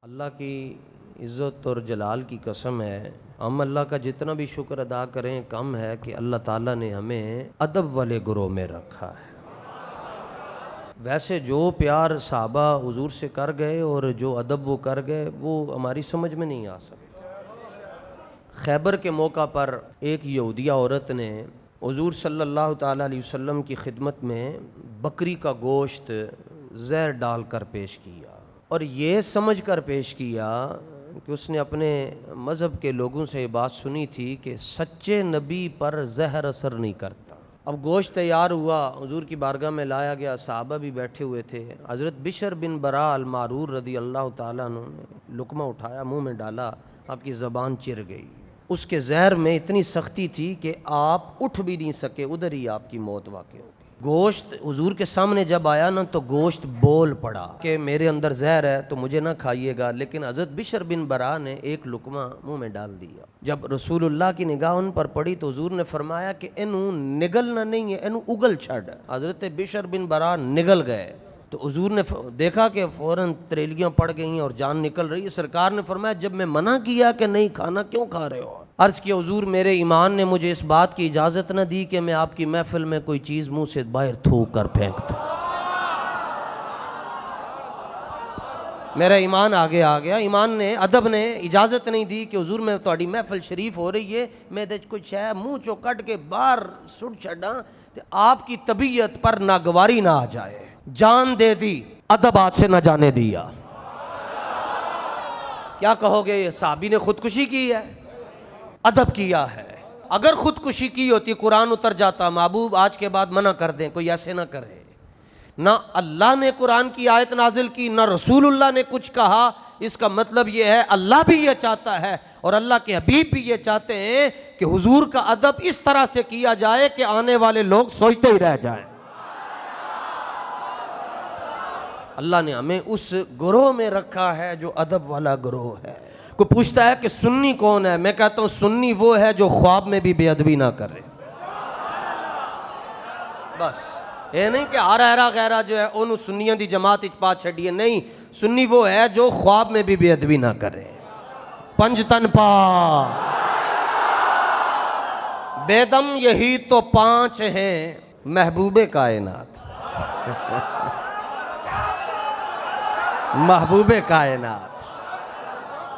अल्लाह की इज़्ज़त और जलाल की कसम है, हम अल्लाह का जितना भी शुक्र अदा करें कम है कि अल्लाह ताला ने हमें अदब वाले ग्रोह में रखा है। वैसे जो प्यार साहबा हुजूर से कर गए और जो अदब वो कर गए वो हमारी समझ में नहीं आ सकता। खैबर के मौका पर एक यहूदिया औरत ने हुजूर सल्लल्लाहु ताला अलैहि वसल्लम की खिदमत में बकरी का गोश्त जहर डालकर पेश किया और ये समझ कर पेश किया कि उसने अपने मज़हब के लोगों से ये बात सुनी थी कि सच्चे नबी पर जहर असर नहीं करता। अब गोश्त तैयार हुआ, हुजूर की बारगाह में लाया गया, सहाबा भी बैठे हुए थे। हज़रत बिशर बिन बरा अल मारूर रदी अल्लाह ताला अन्हु ने लुकमा उठाया, मुंह में डाला, आपकी ज़बान चिर गई। उसके जहर में इतनी सख्ती थी कि आप उठ भी नहीं सके, उधर ही आपकी मौत वाक़ई हो गई। गोश्त हुजूर के सामने जब आया ना तो गोश्त बोल पड़ा कि मेरे अंदर जहर है तो मुझे ना खाइएगा, लेकिन हज़रत बिशर बिन बरा ने एक लुकमा मुंह में डाल दिया। जब रसूलुल्लाह की निगाह उन पर पड़ी तो हुजूर ने फरमाया कि इनू निगलना नहीं है, इनू उगल छड़। हज़रत बिशर बिन बरा निगल गए तो हुजूर ने देखा कि फ़ौरन त्रेलियाँ पड़ गई और जान निकल रही है। सरकार ने फरमाया जब मैं मना किया कि नहीं खाना क्यों खा रहे हो? अर्ज़ किया हुजूर मेरे ईमान ने मुझे इस बात की इजाज़त न दी कि मैं आपकी महफिल में कोई चीज़ मुंह से बाहर थूक कर फेंक दूँ। मेरा ईमान आगे आ गया। ईमान ने, अदब ने इजाज़त नहीं दी कि हुजूर मैं ਤੁਹਾਡੀ महफिल शरीफ हो रही है, मैं कुछ है मुँह चो कट के बाहर सुट छड़ा तो आपकी तबीयत पर नागवारी ना आ जाए। जान दे दी, अदब हाथ से न जाने दिया। क्या कहोगे? साहबी ने खुदकुशी की है, अदब किया है। अगर खुदकुशी की होती कुरान उतर जाता, महबूब आज के बाद मना कर दें, कोई ऐसे ना करे। ना अल्लाह ने कुरान की आयत नाजिल की, ना रसूलुल्लाह ने कुछ कहा। इसका मतलब यह है अल्लाह भी ये चाहता है और अल्लाह के हबीब भी ये चाहते हैं कि हुजूर का अदब इस तरह से किया जाए कि आने वाले लोग सोचते ही रह जाएं। अल्लाह ने हमें उस ग्रोह में रखा है जो अदब वाला ग्रोह है। कोई पूछता है कि सुन्नी कौन है? मैं कहता हूं सुन्नी वो है जो ख्वाब में भी बेअदबी ना करे। बस ये नहीं कि आरा गैरा जो है उन्होंने सुन्नियों की जमात इच पा छड़ी है, नहीं। सुन्नी वो है जो ख्वाब में भी बेअदबी ना करे। पंजतन पा बेदम यही तो पांच हैं महबूबे कायनात। महबूबे कायनात,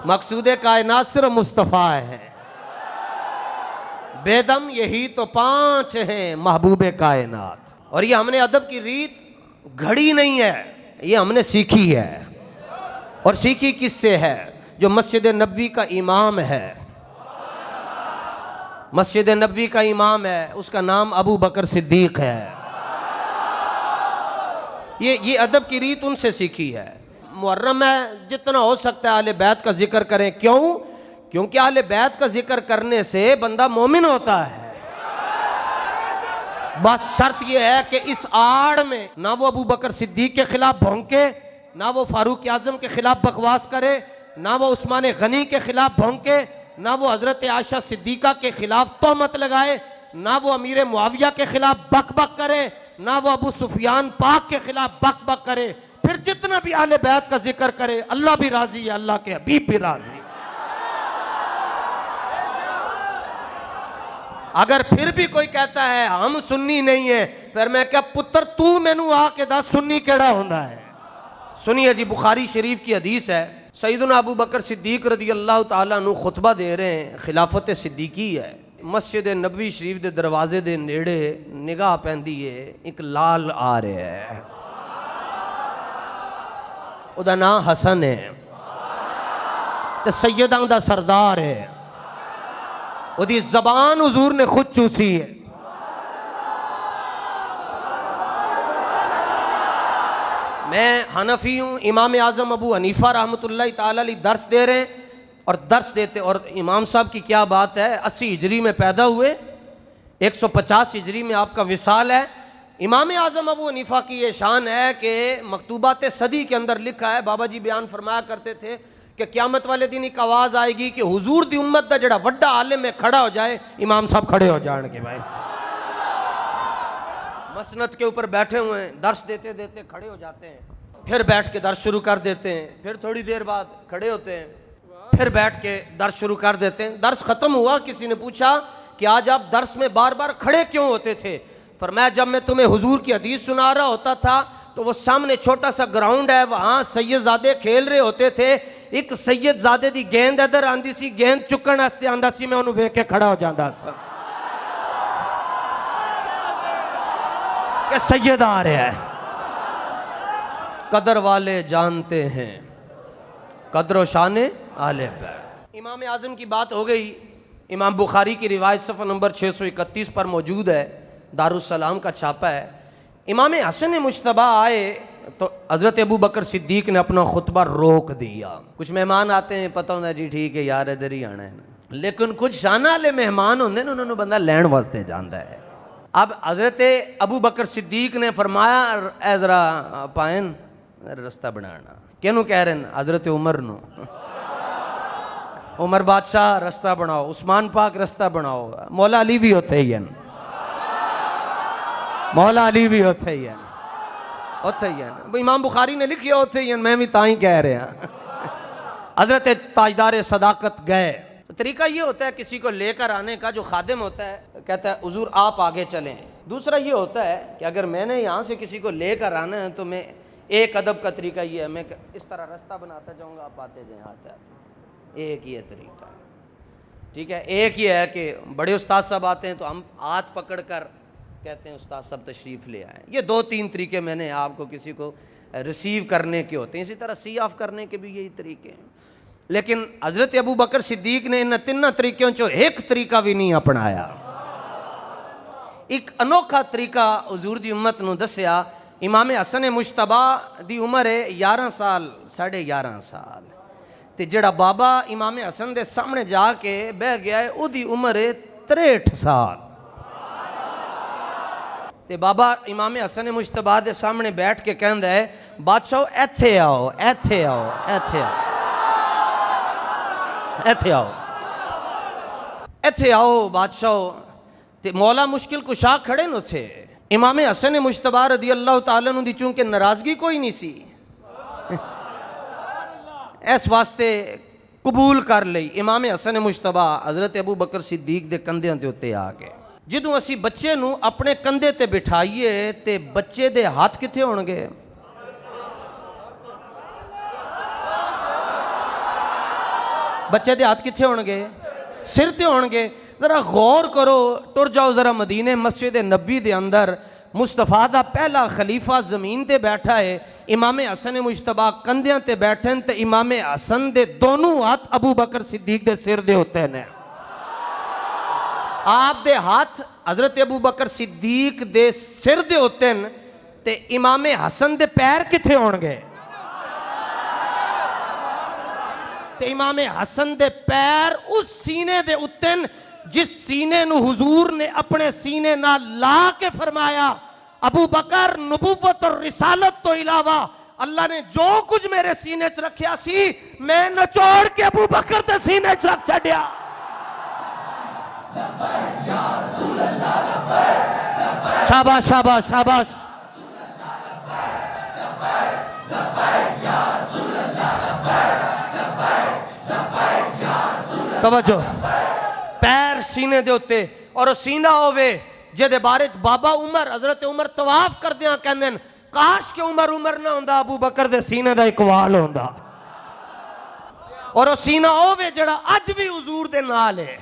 मकसूदे कायनात सिर्फ मुस्तफ़ा है। बेदम यही तो पांच हैं महबूबे कायनात। और ये हमने अदब की रीत घड़ी नहीं है, ये हमने सीखी है। और सीखी किससे है? जो मस्जिद नबवी का इमाम है। मस्जिद नबवी का इमाम है, उसका नाम अबू बकर सिद्दीक है। ये अदब की रीत उनसे सीखी है। मुहर्रम में जितना हो सकता है आले बैत का जिक्र करें। क्यों? क्योंकि आले बैत का जिक्र करने से बंदा मोमिन होता है। बस शर्त यह है कि इस आड़ में ना वो अबू बकर सिद्दीक के खिलाफ भौंके, ना वो फारूक आजम के खिलाफ बकवास करे, ना वो उस्मान गनी के खिलाफ भौंके, ना वो हजरत आयशा सिद्दीका के खिलाफ तोहमत लगाए, ना वो अमीर मुआविया के खिलाफ बक बक करे, ना वो अबू सुफियान पाक के खिलाफ बक बक करे। फिर जितना भी आले बैत का जिक्र करे अल्लाह भी राजी है, अल्लाह के हबीब भी राजी। अगर फिर भी कोई कहता है हम सुन्नी नहीं है, फिर मैं क्या पुत्र तू मैनू आके दस सुन्नी केड़ा होंदा है? सुनिए जी, बुखारी शरीफ की हदीस है। सैयदना अबू बकर सिद्दीक रदी अल्लाह ताला अन्हु खुतबा दे रहे हैं, खिलाफत सिद्दीकी है। मस्जिद नबवी शरीफ के दरवाजे के नेड़े निगाह पैंदी है, एक लाल आ रहा है, उदा नाम हसन है तो सैयदां दा सरदार है। उदी जबान हुजूर ने खुद चूसी है। मैं हनफी हूँ, इमाम आजम अबू हनीफा रहमतुल्लाह ताला अलैह दर्स दे रहे हैं और दर्स देते, और इमाम साहब की क्या बात है, 80 हिजरी में पैदा हुए, 150 हिजरी में आपका विसाल है। इमाम आजम अबू हनीफा की ये शान है कि मकतूबात सदी के अंदर लिखा है, बाबा जी बयान फरमाया करते थे कि क़यामत वाले दिन एक आवाज़ आएगी कि हुजूर दी उम्मत दा जड़ा वड्डा आलिम में खड़ा हो जाए। इमाम साहब खड़े हो जाएंगे, भाई मसनद के ऊपर बैठे हुए हैं, दर्स देते देते खड़े हो जाते हैं। फिर बैठ के दर्स शुरू कर देते हैं, फिर थोड़ी देर बाद खड़े होते हैं, फिर बैठ के दर्स शुरू कर देते हैं। दर्स खत्म हुआ, किसी ने पूछा कि आज आप दर्स में बार बार खड़े क्यों होते थे? फरमाया जब मैं तुम्हें हुजूर की हदीस सुना रहा होता था तो वो सामने छोटा सा ग्राउंड है, वहां सैयदजादे खेल रहे होते थे। एक सैयदजादे दी गेंद इधर आंदी सी, गेंद चुकन वास्ते आंदा सी, मैं उन्हें वेख के खड़ा हो जाता सा कि सैयद आ रहा है। कदर वाले जानते हैं कदर शाने आले बैत। इमाम आजम की बात हो गई। इमाम बुखारी की रिवायत सफ़ा नंबर 631 पर मौजूद है, दारुस्सलाम का छापा है। इमाम हसन मुश्तबा आए तो हज़रत अबू बकर सिद्दीक ने अपना खुतबा रोक दिया। कुछ मेहमान आते हैं, पता होता जी ठीक है यार इधर ही आना है ना, लेकिन कुछ शाना वाले मेहमान होंगे ना, उन्होंने बंदा लैन वास्ते जाता है। अब हज़रत अबू बकर सिद्दीक ने फरमाया ए ज़रा पायन रास्ता बनाना। किनू कह रहे हैं? हज़रत उमर नो। उमर बादशाह रास्ता बनाओ, उस्मान पाक रास्ता बनाओ। मौला अली भी होते ही हैं, मौला अली भी होते ही हैं, होते ही हैं। इमाम बुखारी ने लिखिया होते ही हैं, मैं भी ताई कह रहे हैं। हजरत ताजदार सदाकत गए। तो तरीका ये होता है किसी को लेकर आने का, जो खादिम होता है कहता है हुजूर आप आगे चलें। दूसरा ये होता है कि अगर मैंने यहाँ से किसी को लेकर आना है तो मैं, एक अदब का तरीका ये है, मैं इस तरह रास्ता बनाता जाऊँगा, आप आते जाएँ आते आते। एक ये तरीका है, ठीक है। एक ये है कि बड़े उस्ताद साहब आते हैं तो हम हाथ पकड़ कर कहते हैं उस्ताद साहब तशरीफ़ ले आए। ये 2-3 तरीके मैंने आपको किसी को रिसीव करने के होते हैं। इसी तरह सी ऑफ करने के भी यही तरीके हैं। लेकिन हज़रत अबू बकर सिद्दीक ने इन 3 तरीक़ों चो एक तरीका भी नहीं अपनाया। एक अनोखा तरीका हुजूर दी उम्मत नूं दस्या। इमाम हसन मुश्तबा दी उम्र है 11 साल, 11.5 साल, ते जेड़ा बाबा इमाम हसन दे सामने जाके बह गया है उदी उम्र है 63 साल। ते बाबा इमाम हसन मुश्तबा दे सामने बैठ के कहंदा है बादशाह इत्थे आओ, इत्थे आओ, इत्थे आओ, इत्थे आओ, इत्थे आओ बादशाह। ते मौला मुश्किल कुशा खड़े न थे। इमाम हसन मुश्तबा रदी अल्लाह तआला नु दी चूंकि नाराजगी कोई नहीं सी, इस वास्ते कबूल कर ली। इमाम हसन मुश्तबा हज़रत अबू बकर सिद्दीक दे कंधे के उत्ते आ गए। ਜਦੋਂ ਅਸੀਂ ਬੱਚੇ ਨੂੰ ਆਪਣੇ ਕੰਧੇ ਤੇ ਬਿਠਾਈਏ ਤੇ ਬੱਚੇ ਦੇ ਹੱਥ ਕਿੱਥੇ ਹੋਣਗੇ? ਬੱਚੇ ਦੇ ਹੱਥ ਕਿੱਥੇ ਹੋਣਗੇ? ਸਿਰ ਤੇ ਹੋਣਗੇ। ਜ਼ਰਾ ਗੌਰ ਕਰੋ, ਟੁਰ ਜਾਓ ਜ਼ਰਾ ਮਦੀਨੇ ਮਸਜਿਦ ਨਬੀ ਦੇ ਅੰਦਰ। ਮੁਸਤਫਾ ਦਾ ਪਹਿਲਾ ਖਲੀਫਾ ਜ਼ਮੀਨ ਤੇ ਬੈਠਾ ਹੈ, ਇਮਾਮ ਹਸਨ ਮੁਸ਼ਤਬਾ ਕੰਧਿਆਂ ਤੇ ਬੈਠੇ ਨੇ ਤੇ ਇਮਾਮ ਹਸਨ ਦੇ ਦੋਨੋਂ ਹੱਥ ਅਬੂ ਬकर सिद्दीक ਦੇ ਸਿਰ ਦੇ ਉੱਤੇ ਨੇ। आप दे हाथ हजरत अबू बकर सिद्दीक दे सिर दे उत्ते न ते इमाम हसन दे पैर किथे होणगे? ते इमाम हसन दे पैर उस सीने दे उत्ते न जिस सीने नू हुजूर ने अपने सीने नाल ला के फरमाया अबू बकर नबूवत और रिसालत तो इलावा अल्लाह ने जो कुछ मेरे सीने च रखिया सी मैं नचोड़ के अबू बकर दे सीने च रख छड्या। शाबाश शाबाश शाबाश। तवज्जो, पैर सीने दे उत्ते और सीना होवे जेदे बारे बाबा उमर हजरत उमर तवाफ करदियां कहंदे न काश के उमर उमर ना होंदा अबू बकर दे सीने दा इकबाल होंदा। और सीना होवे जेड़ा अज भी हुजूर दे नाल है।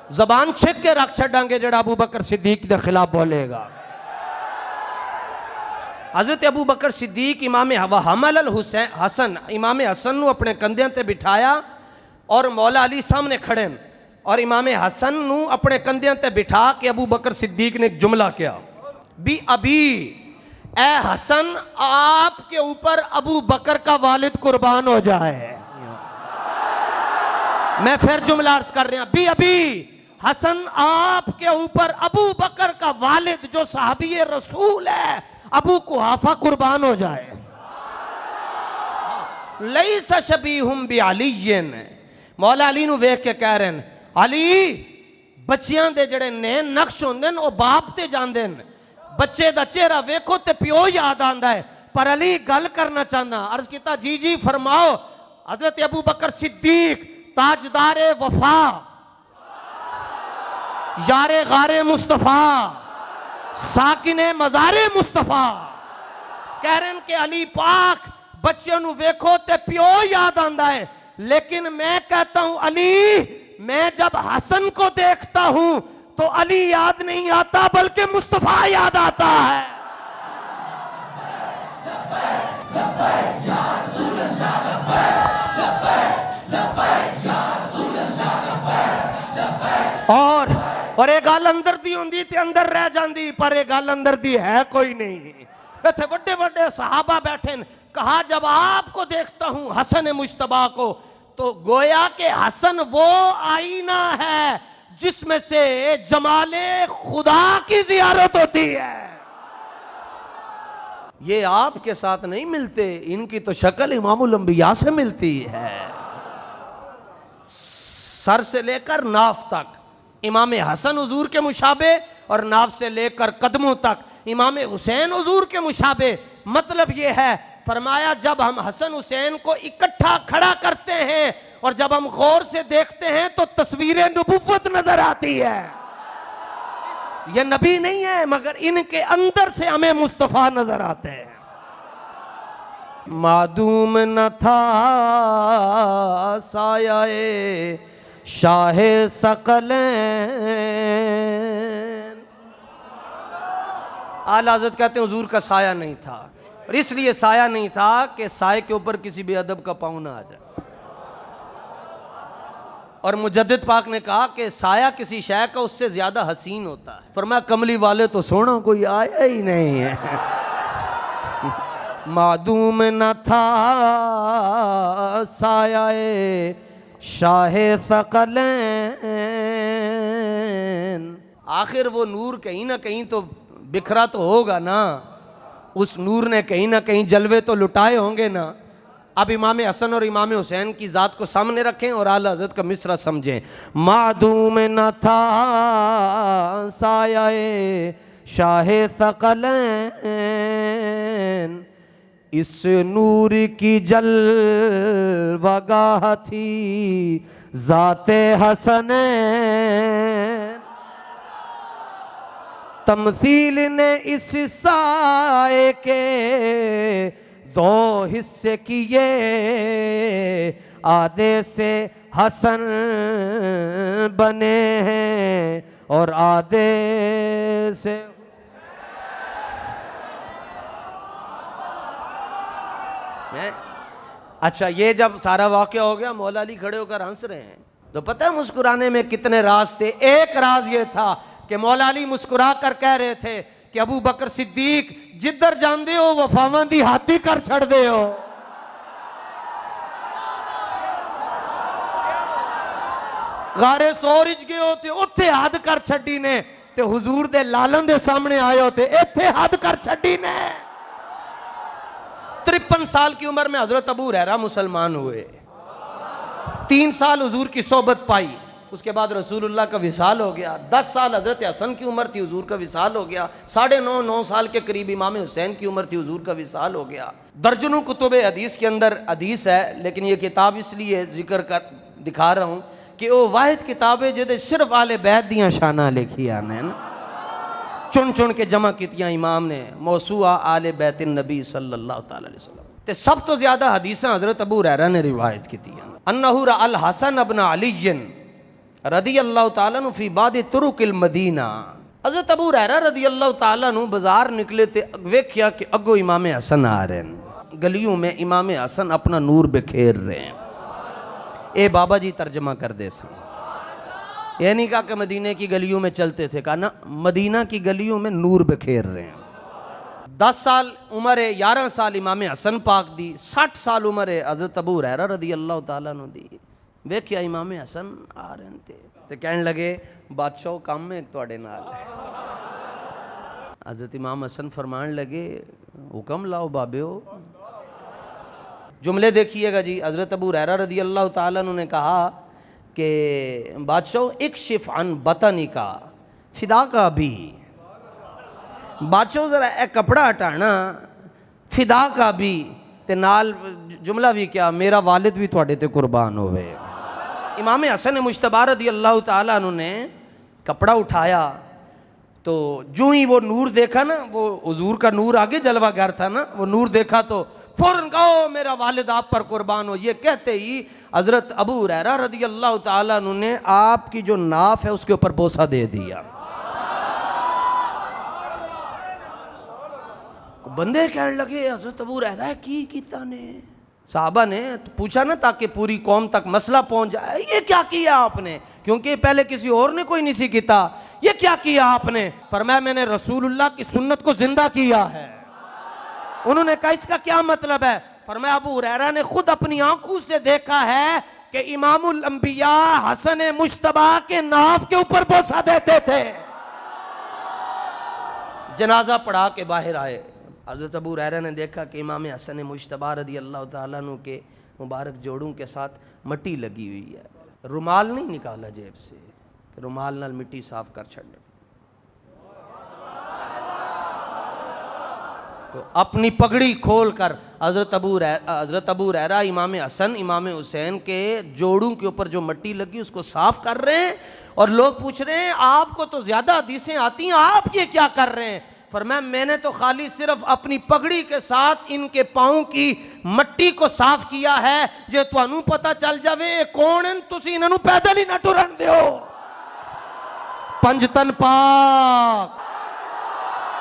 जबान छिक के रख छड़ांगे जेड़ा अबू बकर सिद्दीक के खिलाफ बोलेगा। हजरत अबू बकर सिद्दीक इमाम हमल अल हुसैन हसन इमाम हसन नू अपने कंधे ते बिठाया और मौला अली सामने खड़े और इमाम हसन नू अपने कंधे ते बिठा के अबू बकर सिद्दीक ने एक जुमला किया, बी अभी ए हसन आपके ऊपर अबू बकर का वालिद कुर्बान हो जाए। मैं फिर जुमला अर्ज कर रहा, भी अभी हसन आपके ऊपर अबू बकर का वालिद जो साहबी रसूल है अबू कुहाफा कुर्बान हो जाए। लैसा शबीहुम बि अलीयन, मौला अली नू वेख के कह रहे हैं अली बच्चियां दे जड़े ने नक्श होंदे न ओ बाप ते जांदे न, बच्चे दा चेहरा वेखो ते प्यो याद आंदा है। पर अली गल करना चाहना, अर्ज किया जी जी फरमाओ। हजरत अबू बकर सिद्दीक ताजदारे वफा, यारे गारे मुस्तफा, साकिने मजारे मुस्तफा कह रहे हैं कि अली पाक बच्चों नु वेखो ते प्यो याद आंदा है। लेकिन मैं कहता हूं अली, मैं जब हसन को देखता हूं तो अली याद नहीं आता बल्कि मुस्तफा याद आता है। और एक गल अंदर दी होंदी ते अंदर रह जाती, पर एक गल अंदर दी है कोई नहीं। इतने बड़े बड़े सहाबा बैठे, कहा जब आपको देखता हूं हसन मुश्तबा को, तो गोया के हसन वो आईना है जिसमें से जमाले खुदा की जियारत होती है। ये आपके साथ नहीं मिलते, इनकी तो शक्ल इमामुल अंबिया से मिलती है। सर से लेकर नाफ तक इमाम हसन हुजूर के मुशाबे, और नाफ से लेकर कदमों तक इमाम हुसैन हुजूर के मुशाबे। मतलब ये है, फरमाया जब हम हसन हुसैन को इकट्ठा खड़ा करते हैं और जब हम गौर से देखते हैं तो तस्वीरें नबुव्वत नजर आती है। ये नबी नहीं है मगर इनके अंदर से हमें मुस्तफा नजर आते हैं। मादूम न था सायाए शाहे सकलैन, आला हज़रत कहते हैं हुजूर का साया नहीं था, और इसलिए साया नहीं था कि साये के ऊपर किसी बेअदब का पाँव ना आ जाए। और मुजद्दिद पाक ने कहा कि साया किसी शय का उससे ज्यादा हसीन होता है। फरमाया कमली वाले तो सोना कोई आया ही नहीं है। मादूम न था सायाए शाहे सकलैन, आखिर वो नूर कहीं ना कहीं तो बिखरा तो होगा ना, उस नूर ने कहीं ना कहीं जलवे तो लुटाए होंगे ना। अब इमाम हसन और इमाम हुसैन की ज़ात को सामने रखें और आला हज़रत का मिसरा समझें। मादूम न था सायाए शाहे सकलैन, इस नूर की जलवगाह थी ज़ाते हसनैन, तमसील ने इस साए के दो हिस्से किए, आधे से हसन बने हैं और आधे से। अच्छा, ये जब सारा वाक़या हो गया, मौला अली खड़े होकर हंस रहे हैं, तो पता है मुस्कुराने में कितने राज थे। एक राज ये था कि मौला अली मुस्कुरा कर कह रहे थे कि अबू बकर सिद्दीक जिधर जाते हो वफावां दी हाथी कर छड़दे हो। गारे सोरिज गए हो ते उत्थे हद कर छड्डी ने, ते हुजूर दे लालन दे सामने आए हो ते इत्थे हद कर छड्डी ने। 53 साल की उम्र में हजरत अबू हुरैरा मुसलमान हुए, 3 साल हुजूर की सोबत पाई, उसके बाद रसूलुल्लाह का विसाल हो गया। 10 साल हजरत हसन की उम्र थी, हुजूर का विसाल हो गया। 9.5 साल के करीब इमाम हुसैन की उम्र थी, हुजूर का विसाल हो गया। दर्जनों कुतुब हदीस के अंदर हदीस है, लेकिन ये किताब इसलिए जिक्र कर दिखा रहा हूँ कि वो वाहिद किताब है जिहदे सिर्फ आले बैत दियां शाना लिखियां ने ना, चुन चुन के जमा कीतियां इमाम ने, मौसूआ आले बैत नबी सल्लल्लाहु अलैहि वसल्लम। ते सब तो ज्यादा हदीसां हजरत अबू हुरैरा ने रिवायत कीतियां। अन्नहु अल हसन इब्न अली रदी अल्लाह ताला नु फी बादि तुरुकिल मदीना, हजरत अबू हुरैरा रदी अल्लाह ताला नु बाजार निकले ते वेख्या कि अगो इमाम हसन आ रहे हैं, गलियों में इमाम हसन अपना नूर बिखेर रहे हैं। ए बाबा जी तर्जमा कर दे सन, यह नहीं कहा कि मदीने की गलियों में चलते थे, कहा ना मदीना की गलियों में नूर बिखेर रहे हैं। 10 साल उम्र है, 11 साल इमाम हसन पाक दी, 60 साल उम्र है हजरत अबू हुरैरा रदी अल्लाह ताला नु दी। वेख्या इमाम हसन आ रहे थे तो कहने लगे बादशाह काम में तुहाडे नाल। हजरत इमाम हसन फरमान लगे हुक्म लाओ बाबेओ। जुमले देखिएगा जी। हजरत अबू हुरैरा रदी अल्लाह ताला अन्हु ने कहा कि बादशाह इक्शिफ अन बतनी का फिदा का भी, बादशाह जरा ए कपड़ा हटाना फिदा का भी ते नाल जुमला भी क्या मेरा वालिद भी थोड़े ते कुर्बान होवे। इमाम हसन मुश्तबा रज़ी अल्लाह ताला अन्हु ने कपड़ा उठाया तो जो ही वो नूर देखा ना, वो हुजूर का नूर आगे जलवागर था ना, वो नूर देखा तो फौरन कहो मेरा वालिद आप पर कुर्बान हो। ये कहते ही हजरत अबू हुरैरा रज़ी अल्लाह ताला अन्हु ने आपकी जो नाफ है उसके ऊपर बोसा दे दिया। बंदे कहने लगे हजरत अबू हुरैरा की कीता ने। साहबा ने पूछा ना ताकि पूरी कौम तक मसला पहुंच जाए, ये क्या किया आपने, क्योंकि पहले किसी और ने कोई नहीं कीता, ये क्या किया आपने। फरमाया मैंने रसूलुल्लाह की सुन्नत को जिंदा किया है। उन्होंने कहा इसका क्या मतलब है। फरमाया अबू हुरैरा ने खुद अपनी आंखों से देखा है कि इमामुल अंबिया हसन मुश्तबा के नाफ के ऊपर बोसा देते थे। जनाजा पढ़ा के बाहर आए, हज़रत अबू हुरैरा ने देखा कि इमाम हसन मुश्तबा रज़ी अल्लाह ताला अन्हु के मुबारक जोड़ों के साथ मिट्टी लगी हुई है। रुमाल नहीं निकाला जेब से, रुमाल नाल मिट्टी साफ कर छड़े। तो अपनी पगड़ी खोल कर हज़रत अबू हुरैरा इमाम हसन इमाम हुसैन के जोड़ों के ऊपर जो मिट्टी लगी उसको साफ कर रहे हैं। और लोग पूछ रहे हैं आपको तो ज़्यादा हदीसें आती हैं, आप ये क्या कर रहे हैं। फरमाया मैंने तो खाली सिर्फ अपनी पगड़ी के साथ इनके पाँव की मट्टी को साफ किया है, जो तुहानू पता चल जावे कौन है, तुसी इन्हों पैदल ही ना टुरन दियो। पंजतन पाक,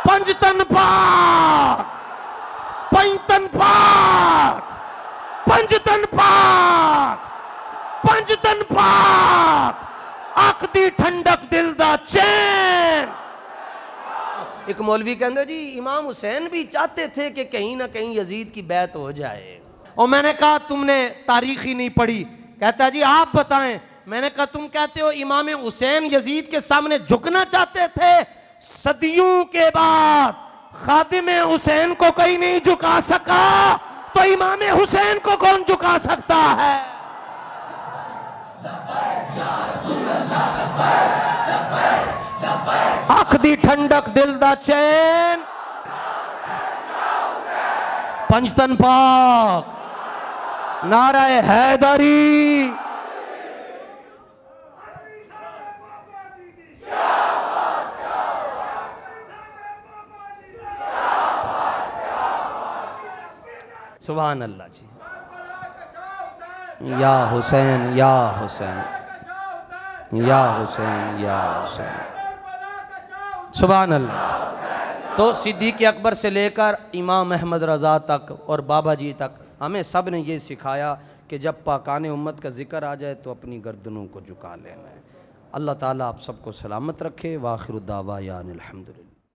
पंजतन पाक, पंजतन पाक, पंजतन पाक, पंजतन पाक, अख दी ठंडक दिल दा चैन। एक मौलवी कहते जी इमाम हुसैन भी चाहते थे कि कहीं ना कहीं यजीद की बैत हो जाए। और मैंने कहा तुमने तारीख ही नहीं पढ़ी। कहता जी आप बताएं। मैंने कहा तुम कहते हो इमाम हुसैन यजीद के सामने झुकना चाहते थे, सदियों के बाद खादिम हुसैन को कोई नहीं झुका सका, तो इमाम हुसैन को कौन झुका सकता है। अख दी ठंडक दिल दा चैन, पंजतन पाक, नाराए हैदरी। सुभान अल्लाह जी। या हुसैन या हुसैन या हुसैन या हुसैन, सुभान अल्लाह। तो सिद्दीक़ अकबर से लेकर इमाम अहमद रज़ा तक और बाबा जी तक हमें सब ने ये सिखाया कि जब पाकाने उम्मत का जिक्र आ जाए तो अपनी गर्दनों को झुका लेना है। अल्लाह ताला आप सबको सलामत रखे। वाखिर दावा यानिल हम्दुलिल्लाह।